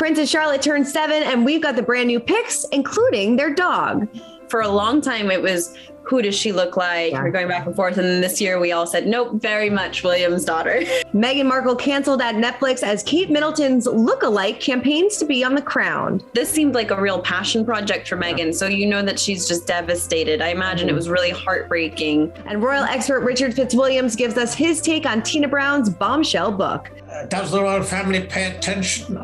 Princess Charlotte turned 7, and we've got the brand new pics, including their dog. For a long time, it was, who does she look like? We're going back and forth. And then this year we all said, nope, very much William's daughter. Meghan Markle canceled at Netflix as Kate Middleton's look-alike campaigns to be on the crown. This seemed like a real passion project for Meghan. So you know that she's just devastated. I imagine it was really heartbreaking. And royal expert Richard Fitzwilliams gives us his take on Tina Brown's bombshell book. Does the royal family pay attention?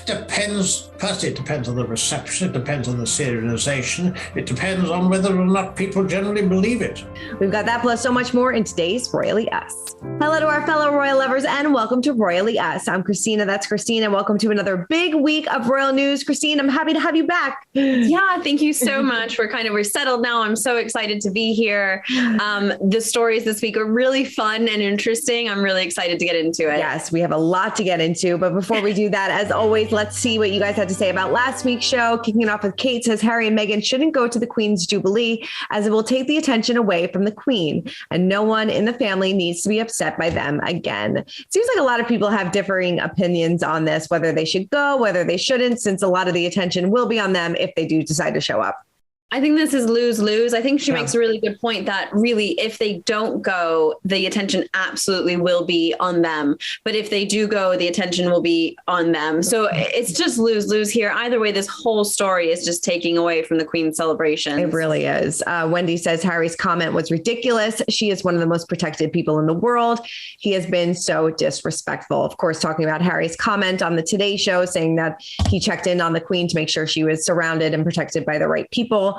Depends. Firstly, it depends on the reception. It depends on the serialization. It depends on whether or not people generally believe it. We've got that plus so much more in today's Royally Us. Hello to our fellow royal lovers and welcome to Royally Us. I'm Christina. That's Christine. And welcome to another big week of royal news. Christine, I'm happy to have you back. Yeah, thank you so much. We're settled now. I'm so excited to be here. The stories this week are really fun and interesting. I'm really excited to get into it. Yes, we have a lot to get into. But before we do that, as always, let's see what you guys had to say about last week's show. Kicking it off with Kate says Harry and Meghan shouldn't go to the Queen's Jubilee as it will take the attention away from the Queen and no one in the family needs to be upset by them again. Seems like a lot of people have differing opinions on this, whether they should go, whether they shouldn't, since a lot of the attention will be on them if they do decide to show up. I think this is lose-lose. I think she makes a really good point that really, if they don't go, the attention absolutely will be on them. But if they do go, the attention will be on them. So it's just lose-lose here. Either way, this whole story is just taking away from the Queen's celebration. It really is. Wendy says Harry's comment was ridiculous. She is one of the most protected people in the world. He has been so disrespectful. Of course, talking about Harry's comment on the Today Show, saying that he checked in on the Queen to make sure she was surrounded and protected by the right people.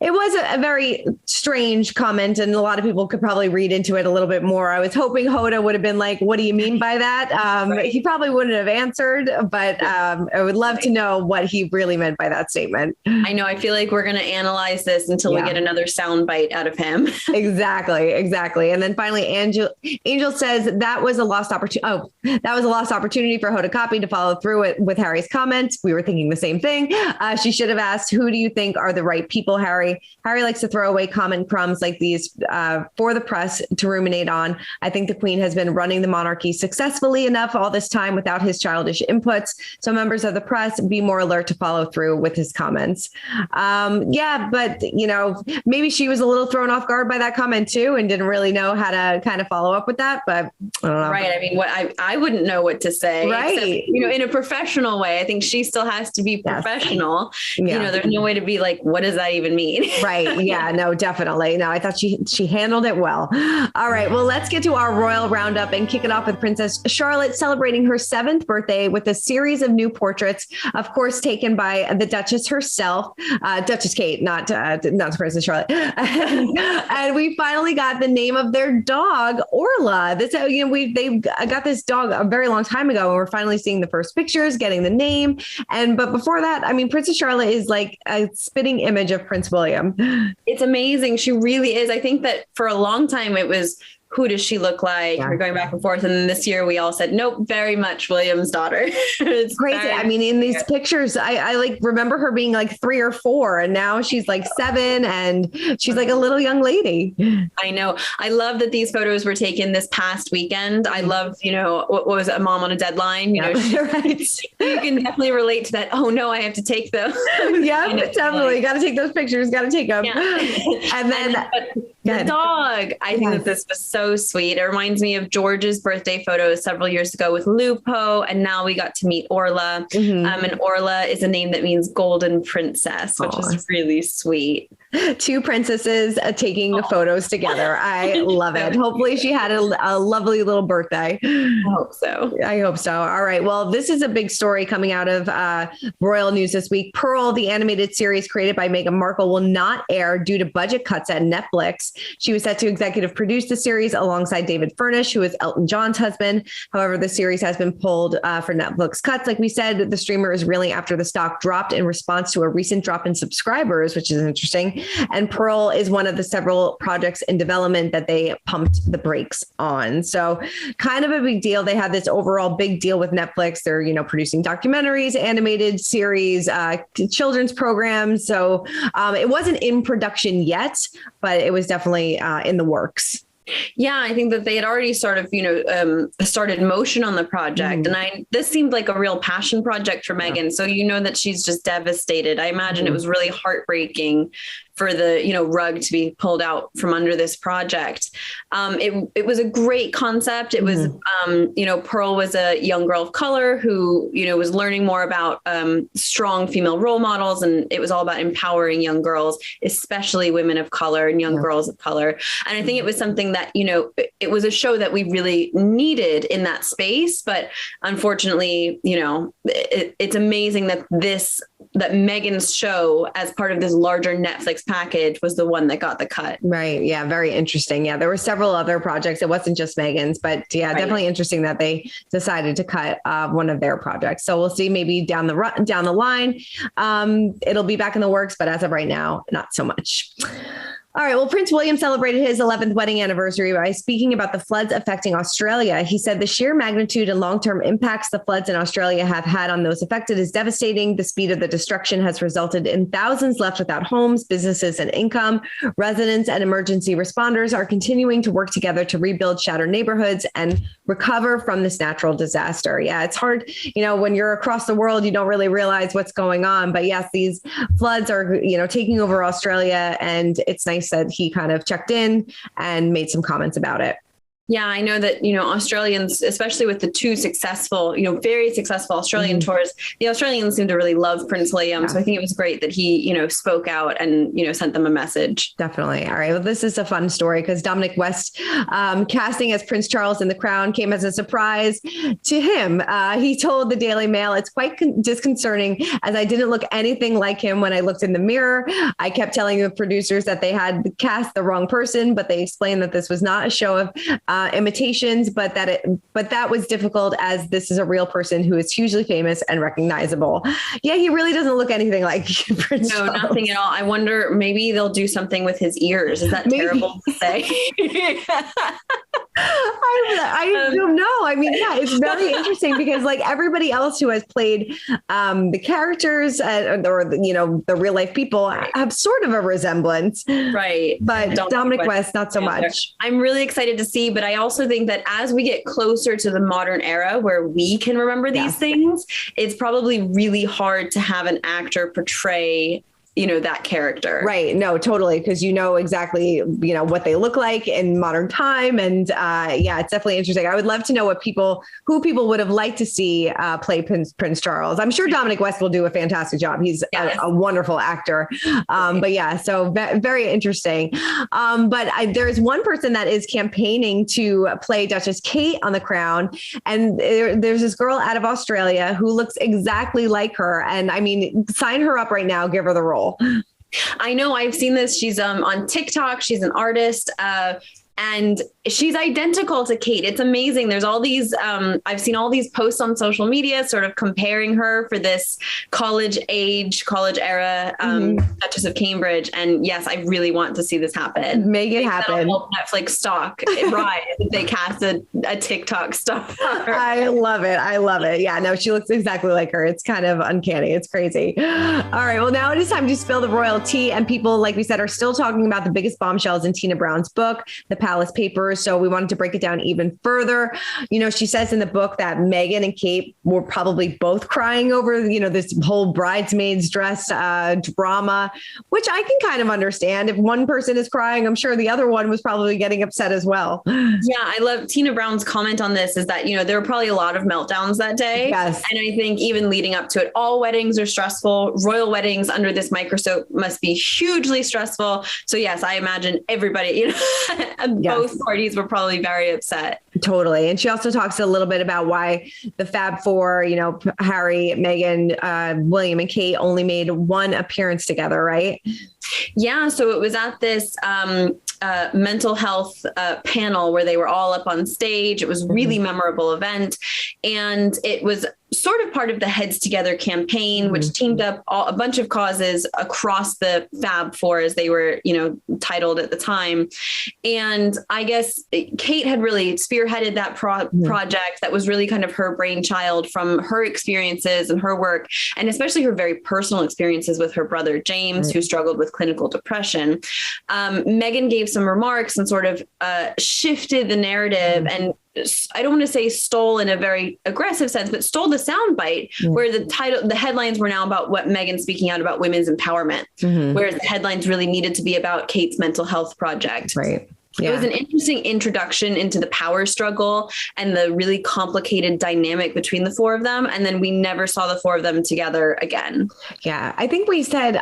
It was a very strange comment, and a lot of people could probably read into it a little bit more. I was hoping Hoda would have been like, what do you mean by that? Right. He probably wouldn't have answered, but I would love to know what he really meant by that statement. I know. I feel like we're going to analyze this until we get another soundbite out of him. Exactly. And then finally, Angel says that was a lost opportunity. That was a lost opportunity for Hoda Kotb to follow through with Harry's comments. We were thinking the same thing. She should have asked, who do you think are the right people, Harry? Harry likes to throw away comment crumbs like these for the press to ruminate on. I think the Queen has been running the monarchy successfully enough all this time without his childish inputs. So members of the press, be more alert to follow through with his comments. But, maybe she was a little thrown off guard by that comment, too, and didn't really know how to kind of follow up with that. But I don't know. Right. I mean, I wouldn't know what to say. Right. Except, in a professional way. I think she still has to be professional. Yeah. There's no way to be like, what does that even mean? Right. Yeah, no, definitely. No, I thought she handled it well. All right. Well, let's get to our royal roundup and kick it off with Princess Charlotte celebrating her 7th birthday with a series of new portraits, of course, taken by the Duchess herself, Duchess Kate, not Princess Charlotte. And we finally got the name of their dog, Orla. They got this dog a very long time ago, and we're finally seeing the first pictures, getting the name. But before that, I mean, Princess Charlotte is like a spitting image of Prince William. It's amazing. She really is. I think that for a long time it was, who does she look like? We're going back and forth. And then this year we all said, nope, very much William's daughter. It's crazy. I mean, in these pictures, I like remember her being like 3 or 4 and now she's like 7 and she's like a little young lady. I know. I love that these photos were taken this past weekend. I love, what was a mom on a deadline? Right. You can definitely relate to that. Oh no, I have to take them. Yeah, definitely. Got to take those pictures. Got to take them. Yeah. And then the dog. I think that this was so sweet. It reminds me of George's birthday photos several years ago with Lupo, and now we got to meet Orla. And Orla is a name that means golden princess, which is really sweet. 2 princesses taking the photos together. I love it. Hopefully she had a lovely little birthday. I hope so. All right. Well, this is a big story coming out of royal news this week. Pearl, the animated series created by Meghan Markle, will not air due to budget cuts at Netflix. She was set to executive produce the series alongside David Furnish, who is Elton John's husband. However, the series has been pulled for Netflix cuts. Like we said, the streamer is reeling after the stock dropped in response to a recent drop in subscribers, which is interesting. And Pearl is one of the several projects in development that they pumped the brakes on. So kind of a big deal. They had this overall big deal with Netflix. They're, producing documentaries, animated series, children's programs. So it wasn't in production yet, but it was definitely in the works. Yeah, I think that they had already sort of, started motion on the project. And this seemed like a real passion project for Meghan. So that she's just devastated. I imagine it was really heartbreaking for the, rug to be pulled out from under this project. It was a great concept. It was, Pearl was a young girl of color who, was learning more about strong female role models. And it was all about empowering young girls, especially women of color and young girls of color. And I think it was something that, it was a show that we really needed in that space. But unfortunately, it's amazing that Meghan's show, as part of this larger Netflix package, was the one that got the cut. Right. Yeah. Very interesting. Yeah. There were several other projects. It wasn't just Meghan's, but definitely interesting that they decided to cut one of their projects. So we'll see, maybe down the line, it'll be back in the works, but as of right now, not so much. All right. Well, Prince William celebrated his 11th wedding anniversary by speaking about the floods affecting Australia. He said the sheer magnitude and long-term impacts the floods in Australia have had on those affected is devastating. The speed of the destruction has resulted in thousands left without homes, businesses, and income. Residents and emergency responders are continuing to work together to rebuild shattered neighborhoods and recover from this natural disaster. Yeah, it's hard. When you're across the world, you don't really realize what's going on. But yes, these floods are, taking over Australia, and it's nice that he kind of checked in and made some comments about it. Yeah, I know that, Australians, especially with the two successful, very successful Australian tours, the Australians seem to really love Prince William. Yeah. So I think it was great that he, spoke out and, sent them a message. Definitely. All right. Well, this is a fun story because Dominic West casting as Prince Charles in The Crown came as a surprise to him. He told the Daily Mail, "It's quite disconcerting as I didn't look anything like him when I looked in the mirror. I kept telling the producers that they had cast the wrong person, but they explained that this was not a show of imitations, but that was difficult as this is a real person who is hugely famous and recognizable." Yeah, he really doesn't look anything like Prince Charles. Nothing at all. I wonder, maybe they'll do something with his ears. Is that terrible to say? I don't know. I mean, yeah, it's very interesting because like everybody else who has played the characters or the real life people have sort of a resemblance. Right. But Dominic West, not so much. I'm really excited to see, but I also think that as we get closer to the modern era where we can remember these things, it's probably really hard to have an actor portray that character. Right. No, totally. Because exactly, what they look like in modern time. And it's definitely interesting. I would love to know who people would have liked to see play Prince Charles. I'm sure Dominic West will do a fantastic job. He's a wonderful actor. So very interesting. But there's one person that is campaigning to play Duchess Kate on The Crown. And there's this girl out of Australia who looks exactly like her. And I mean, sign her up right now, give her the role. I know, I've seen this. She's on TikTok. She's an artist. And she's identical to Kate. It's amazing. There's all these, I've seen all these posts on social media sort of comparing her for this college era Duchess of Cambridge. And yes, I really want to see this happen. Make it happen. Netflix stock rise if they cast a TikTok star. I love it. Yeah, no, she looks exactly like her. It's kind of uncanny. It's crazy. All right. Well, now it is time to spill the royal tea. And people, like we said, are still talking about the biggest bombshells in Tina Brown's book, The Palace Papers. So we wanted to break it down even further. She says in the book that Meghan and Kate were probably both crying over, this whole bridesmaids dress drama, which I can kind of understand. If one person is crying, I'm sure the other one was probably getting upset as well. Yeah, I love Tina Brown's comment on this is that, there were probably a lot of meltdowns that day. Yes. And I think even leading up to it, all weddings are stressful. Royal weddings under this microscope must be hugely stressful. So yes, I imagine everybody, both parties were probably very upset. Totally. And she also talks a little bit about why the Fab Four, Harry, Meghan, William, and Kate only made one appearance together, right? Yeah. So it was at this mental health panel where they were all up on stage. It was a really memorable event. And it was sort of part of the Heads Together campaign, which teamed up a bunch of causes across the Fab Four, as they were, titled at the time. And I guess Kate had really spearheaded that project. That was really kind of her brainchild from her experiences and her work, and especially her very personal experiences with her brother, James, who struggled with clinical depression. Meghan gave some remarks and sort of shifted the narrative, and I don't want to say stole in a very aggressive sense, but stole the soundbite where the headlines were now about what Meghan's speaking out about women's empowerment, whereas the headlines really needed to be about Kate's mental health project. Right. Yeah. It was an interesting introduction into the power struggle and the really complicated dynamic between the four of them. And then we never saw the four of them together again. Yeah. I think we said,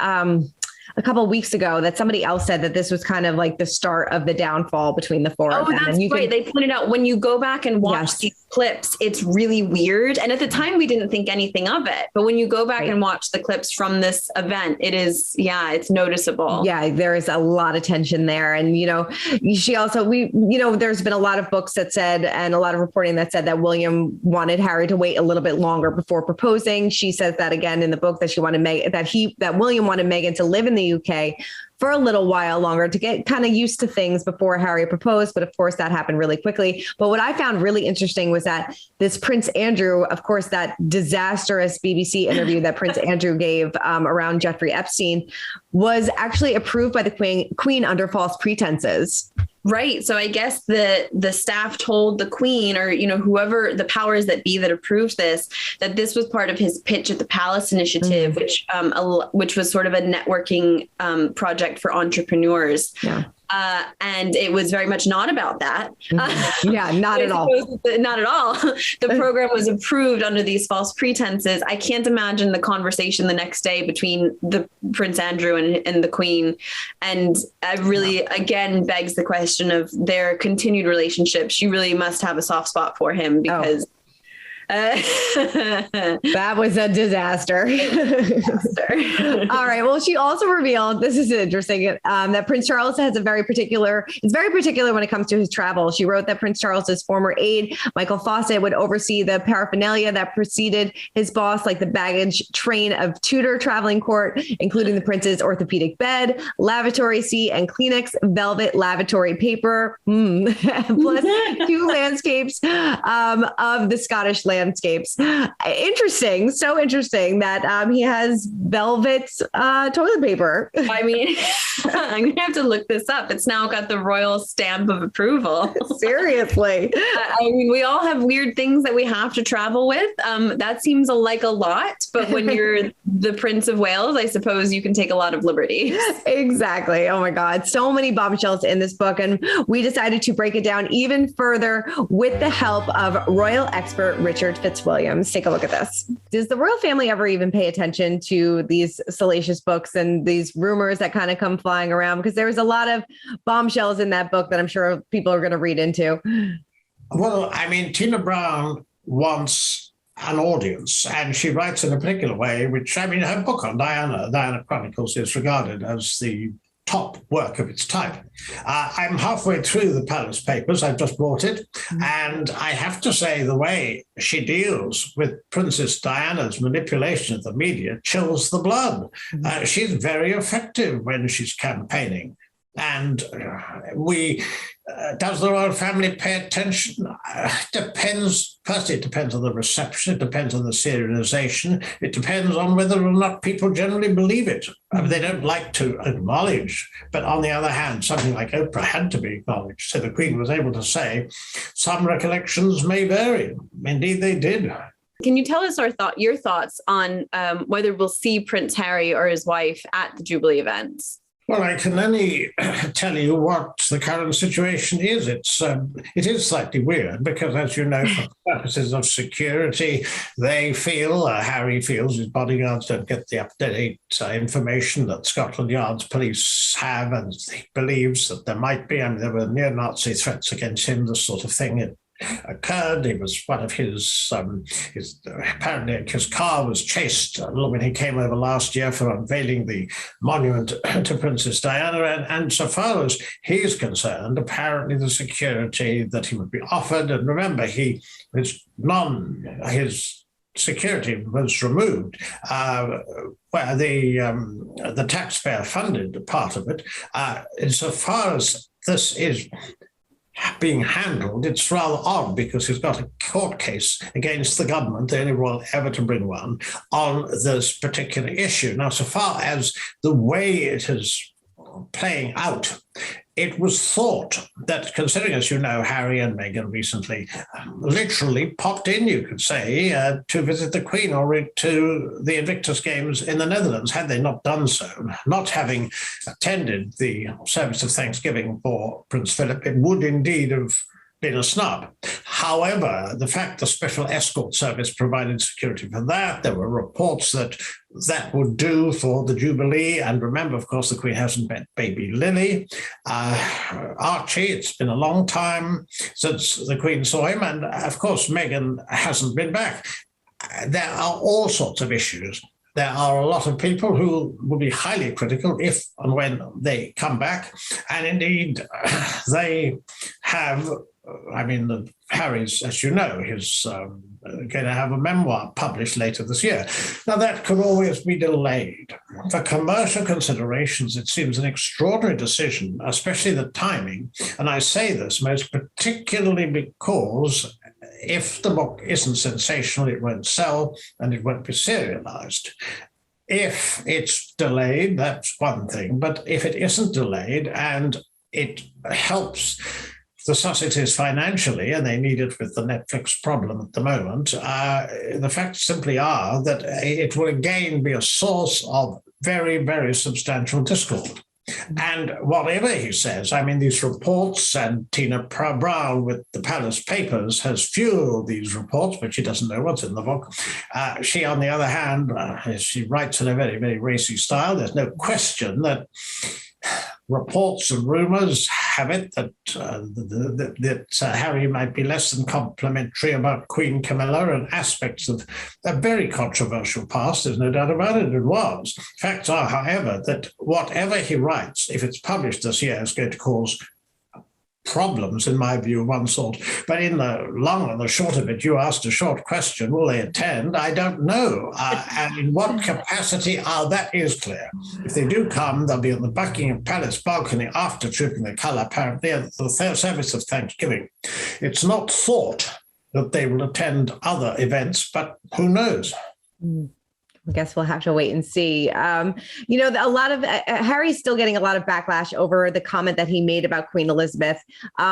a couple of weeks ago that somebody else said that this was kind of like the start of the downfall between the four of them. That's right. They pointed out when you go back and watch these clips, it's really weird. And at the time we didn't think anything of it, but when you go back and watch the clips from this event, it is, it's noticeable. Yeah. There is a lot of tension there. And, she also, there's been a lot of books that said, and a lot of reporting that said that William wanted Harry to wait a little bit longer before proposing. She says that again in the book, that she wanted that William wanted Meghan to live in the UK for a little while longer to get kind of used to things before Harry proposed. But of course, that happened really quickly. But what I found really interesting was that this Prince Andrew, of course, that disastrous BBC interview that Prince Andrew gave around Jeffrey Epstein was actually approved by the Queen under false pretenses. Right. So I guess the staff told the Queen, or, whoever the powers that be that approved this, that this was part of his pitch at the Palace Initiative, which was sort of a networking project for entrepreneurs. Yeah. And it was very much not about that. Not at all. Not at all. The program was approved under these false pretenses. I can't imagine the conversation the next day between the Prince Andrew and the Queen. And it really, again, begs the question of their continued relationship. She really must have a soft spot for him because... that was a disaster. All right. Well, she also revealed, this is interesting, that Prince Charles is very particular when it comes to his travel. She wrote that Prince Charles's former aide, Michael Fawcett, would oversee the paraphernalia that preceded his boss, like the baggage train of Tudor traveling court, including the prince's orthopedic bed, lavatory seat, and Kleenex velvet lavatory paper, plus 2 landscapes of the Scottish landscapes. Interesting. So interesting that he has velvet toilet paper. I mean, I'm going to have to look this up. It's now got the royal stamp of approval. Seriously. I mean, we all have weird things that we have to travel with. That seems like a lot, but when you're the Prince of Wales, I suppose you can take a lot of liberties. Exactly. Oh my God. So many bombshells in this book. And we decided to break it down even further with the help of royal expert Richard Fitzwilliams. Take a look at this. Does the royal family ever even pay attention to these salacious books and these rumors that kind of come flying around? Because there's a lot of bombshells in that book that I'm sure people are going to read into. Well, I mean, Tina Brown wants an audience, and she writes in a particular way, which, I mean, her book on Diana Chronicles, is regarded as the top work of its type. I'm halfway through the Palace Papers. I've just bought it. And I have to say, the way she deals with Princess Diana's manipulation of the media chills the blood. She's very effective when she's campaigning. And does the royal family pay attention? Depends. Firstly, it depends on the reception. It depends on the serialization. It depends on whether or not people generally believe it. I mean, they don't like to acknowledge. But on the other hand, something like Oprah had to be acknowledged. So the Queen was able to say, some recollections may vary. Indeed, they did. Can you tell us your thoughts on whether we'll see Prince Harry or his wife at the Jubilee events? Well, I can only tell you what the current situation is. It is slightly weird because, as you know, for purposes of security, they feel, Harry feels, his bodyguards don't get the up-to-date information that Scotland Yard's police have, and he believes that there might be. I mean, there were neo-Nazi threats against him, this sort of thing. Occurred. He was one of his apparently his car was chased when he came over last year for unveiling the monument to Princess Diana. And so far as he's concerned, apparently the security that he would be offered, and remember, his security was removed, where the taxpayer funded part of it. Insofar as this is being handled, it's rather odd because he's got a court case against the government, the only one ever to bring one, on this particular issue. Now, so far as the way it is playing out, it was thought that, considering, as you know, Harry and Meghan recently literally popped in, you could say, to visit the Queen or to the Invictus Games in the Netherlands, had they not done so, not having attended the service of Thanksgiving for Prince Philip, it would indeed have been a snub. However, the fact the Special Escort Service provided security for that, there were reports that that would do for the Jubilee. And remember, of course, the Queen hasn't met baby Lily. Archie, it's been a long time since the Queen saw him. And of course, Meghan hasn't been back. There are all sorts of issues. There are a lot of people who will be highly critical if and when they come back. And indeed, they have, Harry's, as you know, is going to have a memoir published later this year. Now, that could always be delayed. For commercial considerations, it seems an extraordinary decision, especially the timing. And I say this most particularly because if the book isn't sensational, it won't sell and it won't be serialized. If it's delayed, that's one thing. But if it isn't delayed and it helps the Sussexes financially, and they need it with the Netflix problem at the moment, the facts simply are that it will again be a source of very, very substantial discord. And whatever he says, these reports, and Tina Brown with the Palace Papers has fueled these reports, but she doesn't know what's in the book. She, on the other hand, she writes in a very, very racy style. There's no question that reports and rumours have it that Harry might be less than complimentary about Queen Camilla and aspects of a very controversial past. There's no doubt about it. It was. Facts are, however, that whatever he writes, if it's published this year, is going to cause problems, in my view, of one sort. But in the long and the short of it, you asked a short question, will they attend? I don't know. And in what capacity? That is clear. If they do come, they'll be at the Buckingham Palace balcony after trooping the colour, apparently, at the service of Thanksgiving. It's not thought that they will attend other events, but who knows? I guess we'll have to wait and see. A lot of Harry's still getting a lot of backlash over the comment that he made about Queen Elizabeth,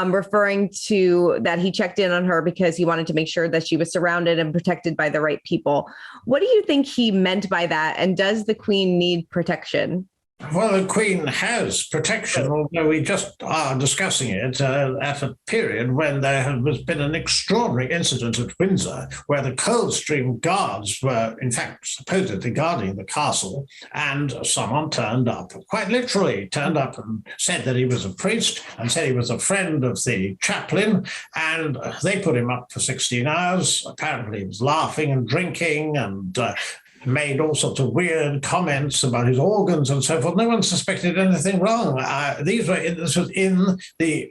referring to that he checked in on her because he wanted to make sure that she was surrounded and protected by the right people. What do you think he meant by that? And does the Queen need protection? Well, the Queen has protection, although we just are discussing it at a period when there has been an extraordinary incident at Windsor where the Coldstream Guards were, in fact, supposedly guarding the castle, and someone turned up, quite literally turned up and said that he was a priest and said he was a friend of the chaplain, and they put him up for 16 hours. Apparently he was laughing and drinking and made all sorts of weird comments about his organs and so forth. No one suspected anything wrong. This was in the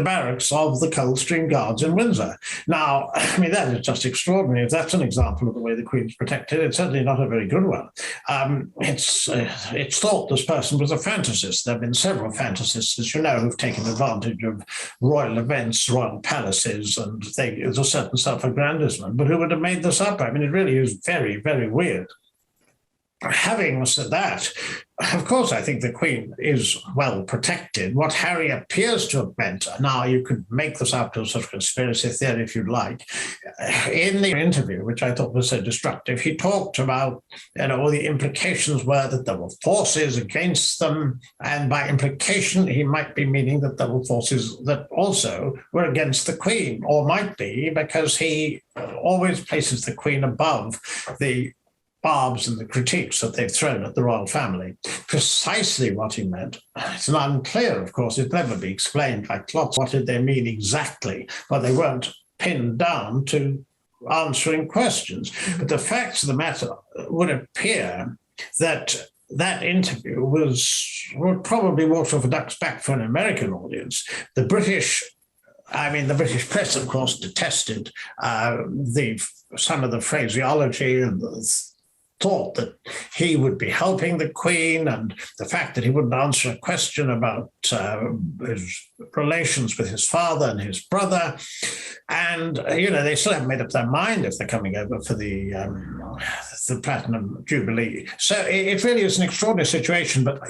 barracks of the Coldstream Guards in Windsor. Now, that is just extraordinary. If that's an example of the way the Queen's protected, it's certainly not a very good one. It's thought this person was a fantasist. There have been several fantasists, as you know, who've taken advantage of royal events, royal palaces, and there's a certain self-aggrandizement. But who would have made this up? It really is very, very weird. Having said that, of course, I think the Queen is well protected. What Harry appears to have meant, now you could make this up to a sort of conspiracy theory if you'd like, in the interview, which I thought was so destructive, he talked about, all the implications were that there were forces against them, and by implication, he might be meaning that there were forces that also were against the Queen, or might be, because he always places the Queen above the barbs and the critiques that they've thrown at the royal family. Precisely what he meant, it's unclear, of course, it'll never be explained like clots. What did they mean exactly? Well, they weren't pinned down to answering questions. But the facts of the matter would appear that that interview would probably water off a duck's back for an American audience. The British I mean, the British press, of course, detested some of the phraseology and thought that he would be helping the Queen, and the fact that he wouldn't answer a question about his relations with his father and his brother. And, they still haven't made up their mind if they're coming over for the Platinum Jubilee. So it really is an extraordinary situation. But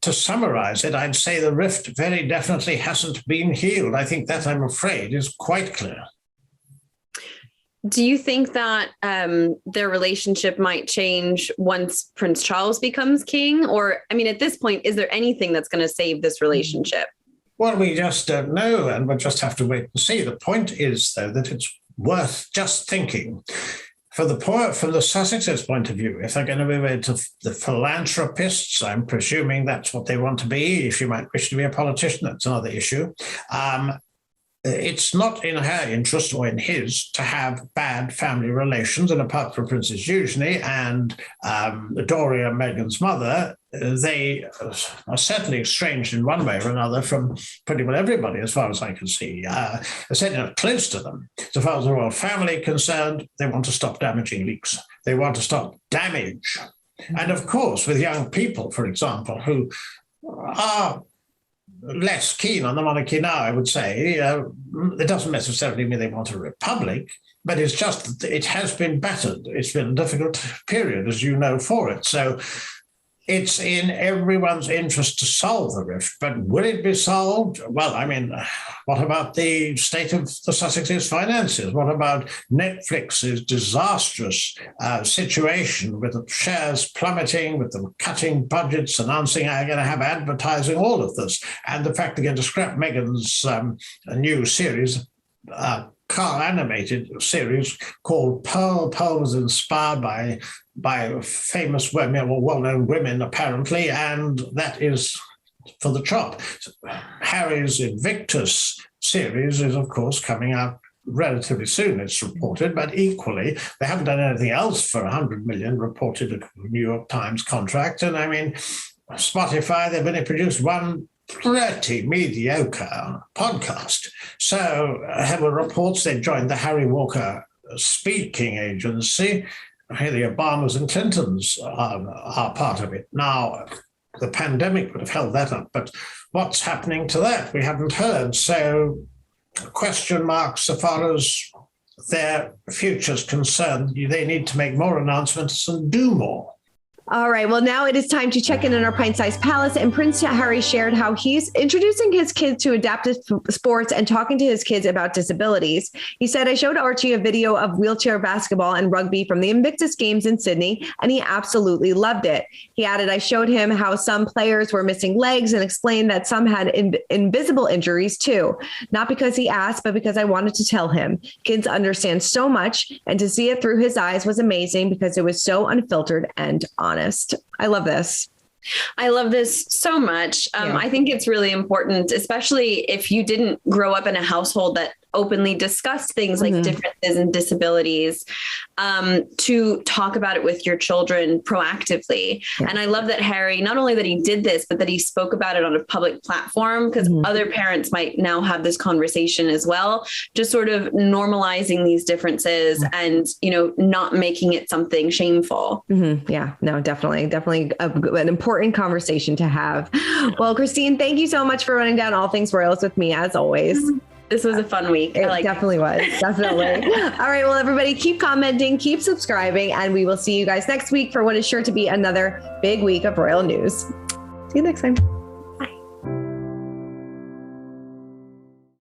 to summarize it, I'd say the rift very definitely hasn't been healed. I think that, I'm afraid, is quite clear. Do you think that their relationship might change once Prince Charles becomes king? Or, I mean, at this point, is there anything that's going to save this relationship? Well, we just don't know, and we'll just have to wait and see. The point is, though, that it's worth just thinking. From the Sussexes' point of view, if they're going to move into the philanthropists, I'm presuming that's what they want to be. If you might wish to be a politician, that's another issue. It's not in her interest or in his to have bad family relations. And apart from Princess Eugenie and Doria, Meghan's mother, they are certainly estranged in one way or another from pretty well everybody, as far as I can see. They're certainly not close to them. So far as the royal family are concerned, they want to stop damaging leaks. They want to stop damage. And of course, with young people, for example, who are less keen on the monarchy now, I would say. It doesn't necessarily mean they want a republic, but it's just that it has been battered. It's been a difficult period, as you know, for it. So it's in everyone's interest to solve the rift, but will it be solved? Well, I mean, what about the state of the Sussexes' finances? What about Netflix's disastrous situation with the shares plummeting, with them cutting budgets, announcing how they're going to have advertising, all of this, and the fact they're going to scrap Meghan's new series, car animated series called Pearl. Pearl was inspired by famous women, or well-known women, apparently, and that is for the chop. Harry's Invictus series is, of course, coming out relatively soon, it's reported, but equally, they haven't done anything else for 100 million, reported a New York Times contract. And I mean, Spotify, they've only produced one pretty mediocre podcast. So there were reports they joined the Harry Walker speaking agency. The Obamas and Clintons are part of it. Now, the pandemic would have held that up, but what's happening to that? We haven't heard. So question marks so far as their future's concerned. They need to make more announcements and do more. All right. Well, now it is time to check in on our pint-sized palace. And Prince Harry shared how he's introducing his kids to adaptive sports and talking to his kids about disabilities. He said, I showed Archie a video of wheelchair basketball and rugby from the Invictus Games in Sydney, and he absolutely loved it. He added, I showed him how some players were missing legs and explained that some had invisible injuries too. Not because he asked, but because I wanted to tell him. Kids understand so much, and to see it through his eyes was amazing because it was so unfiltered and honest. I love this. I love this so much. I think it's really important, especially if you didn't grow up in a household that openly discussed things like differences and disabilities, to talk about it with your children proactively. Yeah. And I love that Harry, not only that he did this, but that he spoke about it on a public platform, because other parents might now have this conversation as well, just sort of normalizing these differences and, not making it something shameful. Yeah, no, definitely an important conversation to have. Well, Christine, thank you so much for running down all things royals with me, as always. This was a fun week. It definitely was. Definitely. All right. Well, everybody, keep commenting, keep subscribing, and we will see you guys next week for what is sure to be another big week of royal news. See you next time.